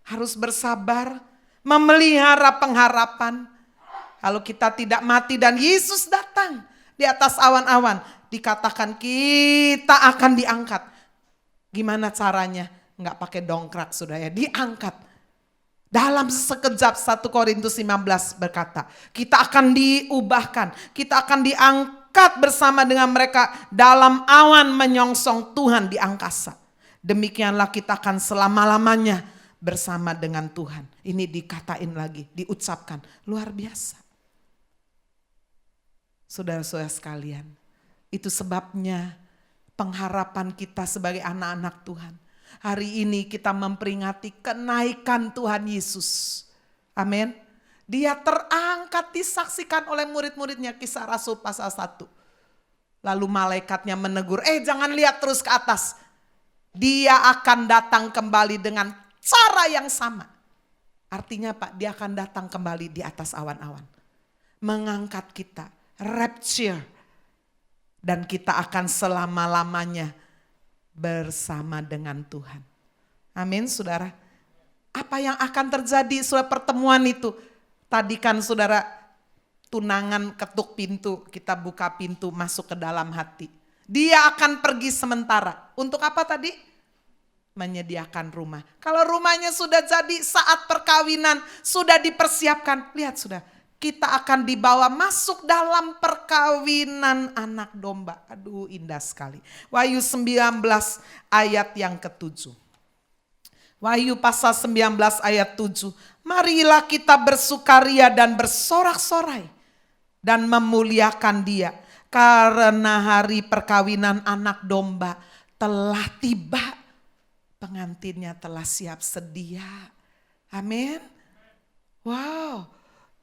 harus bersabar, memelihara pengharapan. Kalau kita tidak mati dan Yesus datang di atas awan-awan, dikatakan kita akan diangkat. Gimana caranya? Enggak pakai dongkrak sudah ya, diangkat. Dalam sekejap 1 Korintus 15 berkata, kita akan diubahkan, kita akan diangkat bersama dengan mereka dalam awan menyongsong Tuhan di angkasa. Demikianlah kita akan selama-lamanya bersama dengan Tuhan. Ini dikatain lagi, diucapkan, luar biasa. Saudara-saudara sekalian, itu sebabnya pengharapan kita sebagai anak-anak Tuhan. Hari ini kita memperingati kenaikan Tuhan Yesus. Amin. Dia terangkat disaksikan oleh murid-muridnya, Kisah Rasul pasal 1. Lalu malaikatnya menegur, jangan lihat terus ke atas. Dia akan datang kembali dengan cara yang sama. Artinya Pak, dia akan datang kembali di atas awan-awan. Mengangkat kita, rapture. Dan kita akan selama-lamanya bersama dengan Tuhan. Amin saudara. Apa yang akan terjadi setelah pertemuan itu? Tadi kan saudara tunangan ketuk pintu, kita buka pintu masuk ke dalam hati. Dia akan pergi sementara. Untuk apa tadi? Menyediakan rumah. Kalau rumahnya sudah jadi saat perkawinan, sudah dipersiapkan. Lihat sudah, kita akan dibawa masuk dalam perkawinan anak domba. Aduh indah sekali. Wahyu 19 ayat yang ke-7. Wahyu pasal 19 ayat 7. Marilah kita bersukaria dan bersorak-sorai dan memuliakan Dia. Karena hari perkawinan anak domba telah tiba. Pengantinnya telah siap sedia. Amin. Wow.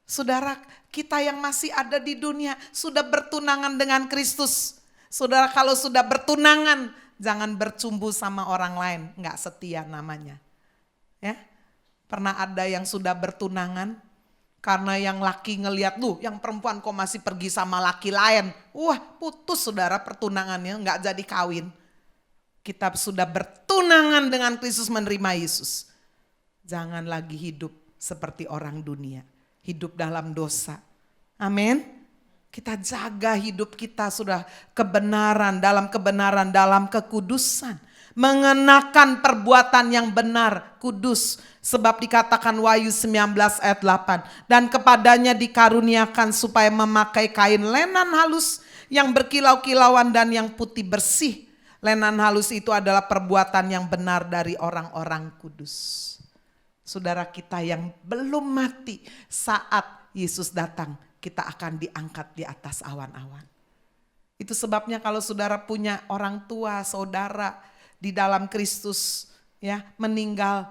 Saudara, kita yang masih ada di dunia sudah bertunangan dengan Kristus. Saudara, kalau sudah bertunangan, jangan bercumbu sama orang lain, enggak setia namanya. Ya. Pernah ada yang sudah bertunangan karena yang laki ngelihat, yang perempuan kok masih pergi sama laki lain. Wah, putus saudara pertunangannya, enggak jadi kawin. Kita sudah bertunangan dengan Kristus, menerima Yesus. Jangan lagi hidup seperti orang dunia. Hidup dalam dosa. Amin. Kita jaga hidup kita sudah kebenaran, dalam kekudusan. Mengenakan perbuatan yang benar, kudus. Sebab dikatakan Wahyu 19 ayat 8. Dan kepadanya dikaruniakan supaya memakai kain lenan halus yang berkilau-kilauan dan yang putih bersih. Lenan halus itu adalah perbuatan yang benar dari orang-orang kudus. Saudara kita yang belum mati, saat Yesus datang, kita akan diangkat di atas awan-awan. Itu sebabnya kalau saudara punya orang tua, saudara di dalam Kristus ya meninggal,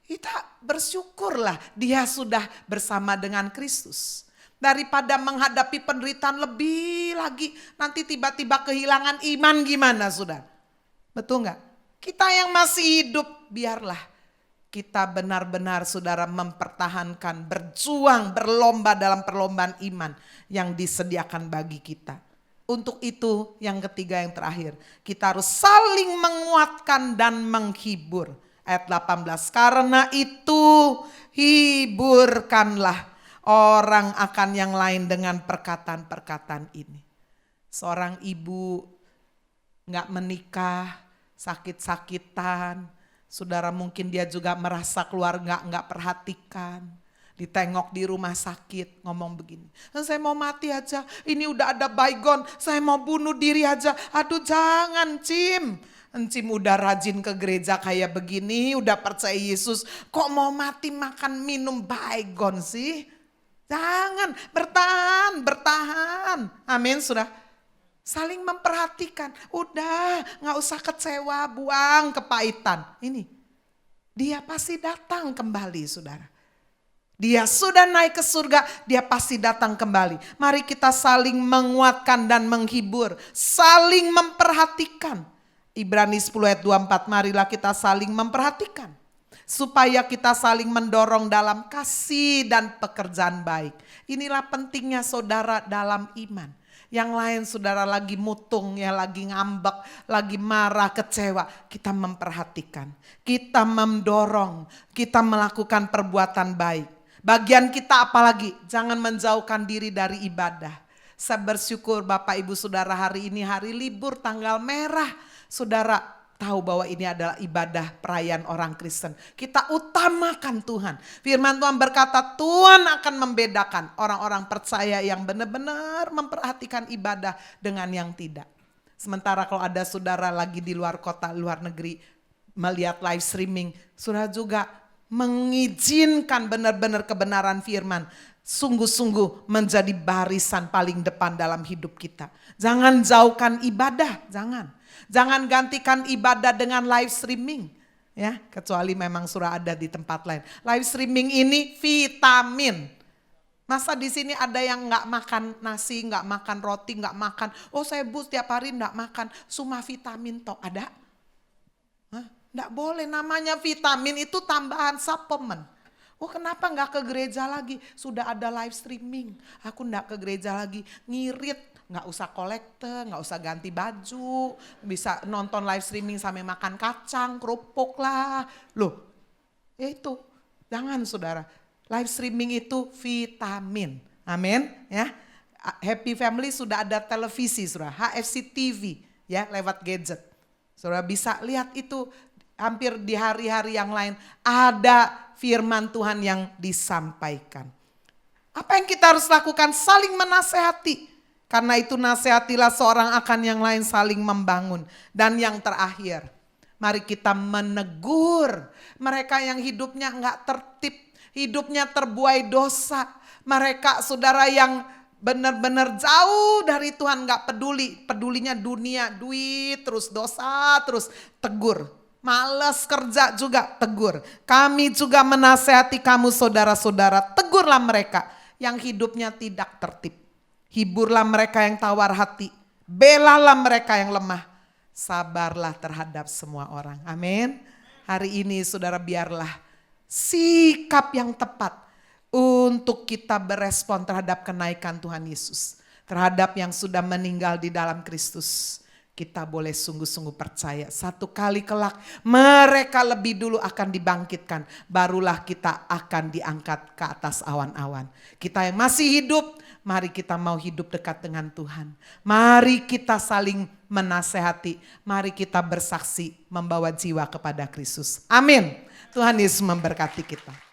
kita bersyukurlah dia sudah bersama dengan Kristus. Daripada menghadapi penderitaan lebih lagi, nanti tiba-tiba kehilangan iman gimana saudara? Betul enggak? Kita yang masih hidup, biarlah kita benar-benar saudara mempertahankan, berjuang, berlomba dalam perlombaan iman yang disediakan bagi kita. Untuk itu yang ketiga yang terakhir, kita harus saling menguatkan dan menghibur. Ayat 18, karena itu hiburkanlah orang akan yang lain dengan perkataan-perkataan ini. Seorang ibu gak menikah, sakit-sakitan. Saudara mungkin dia juga merasa keluarga nggak perhatikan. Ditengok di rumah sakit ngomong begini. Saya mau mati aja, ini udah ada baygon, saya mau bunuh diri aja. Aduh jangan Cim. Encim udah rajin ke gereja kayak begini, udah percaya Yesus. Kok mau mati makan minum baygon sih? Jangan, bertahan. Amin sudah. Saling memperhatikan, udah gak usah kecewa, buang kepahitan. Ini, dia pasti datang kembali saudara. Dia sudah naik ke surga, dia pasti datang kembali. Mari kita saling menguatkan dan menghibur, saling memperhatikan. Ibrani 10 ayat 24, marilah kita saling memperhatikan. Supaya kita saling mendorong dalam kasih dan pekerjaan baik. Inilah pentingnya saudara dalam iman. Yang lain saudara lagi mutung, ya lagi ngambek, lagi marah, kecewa. Kita memperhatikan, kita mendorong, kita melakukan perbuatan baik. Bagian kita apalagi, jangan menjauhkan diri dari ibadah. Saya bersyukur Bapak Ibu Saudara hari ini hari libur tanggal merah. Saudara tahu bahwa ini adalah ibadah perayaan orang Kristen. Kita utamakan Tuhan. Firman Tuhan berkata Tuhan akan membedakan orang-orang percaya yang benar-benar memperhatikan ibadah dengan yang tidak. Sementara kalau ada saudara lagi di luar kota, luar negeri melihat live streaming, saudara juga mengizinkan benar-benar kebenaran firman sungguh-sungguh menjadi barisan paling depan dalam hidup kita. Jangan jauhkan ibadah, Jangan gantikan ibadah dengan live streaming. Ya, kecuali memang surah ada di tempat lain. Live streaming ini vitamin. Masa di sini ada yang nggak makan nasi, nggak makan roti, nggak makan. Oh saya setiap hari nggak makan, cuma vitamin toh ada? Nggak boleh, namanya vitamin itu tambahan suplemen. Oh kenapa nggak ke gereja lagi? Sudah ada live streaming. Aku nggak ke gereja lagi, ngirit. Nggak usah kolektor, nggak usah ganti baju, bisa nonton live streaming sampai makan kacang, kerupuk lah. Loh, ya itu, jangan saudara. Live streaming itu vitamin, amin ya. Happy Family sudah ada televisi saudara, HFC TV ya lewat gadget. Saudara bisa lihat itu hampir di hari-hari yang lain ada firman Tuhan yang disampaikan. Apa yang kita harus lakukan? Saling menasehati. Karena itu nasihatilah seorang akan yang lain, saling membangun. Dan yang terakhir, mari kita menegur mereka yang hidupnya enggak tertib, hidupnya terbuai dosa. Mereka saudara yang benar-benar jauh dari Tuhan, enggak peduli, pedulinya dunia, duit, terus dosa, terus tegur. Malas kerja juga tegur. Kami juga menasihati kamu saudara-saudara, tegurlah mereka yang hidupnya tidak tertib. Hiburlah mereka yang tawar hati, belalah mereka yang lemah, sabarlah terhadap semua orang. Amin. Hari ini saudara biarlah sikap yang tepat untuk kita berespon terhadap kenaikan Tuhan Yesus. Terhadap yang sudah meninggal di dalam Kristus. Kita boleh sungguh-sungguh percaya satu kali kelak mereka lebih dulu akan dibangkitkan. Barulah kita akan diangkat ke atas awan-awan. Kita yang masih hidup, mari kita mau hidup dekat dengan Tuhan. Mari kita saling menasehati. Mari kita bersaksi membawa jiwa kepada Kristus. Amin. Tuhan Yesus memberkati kita.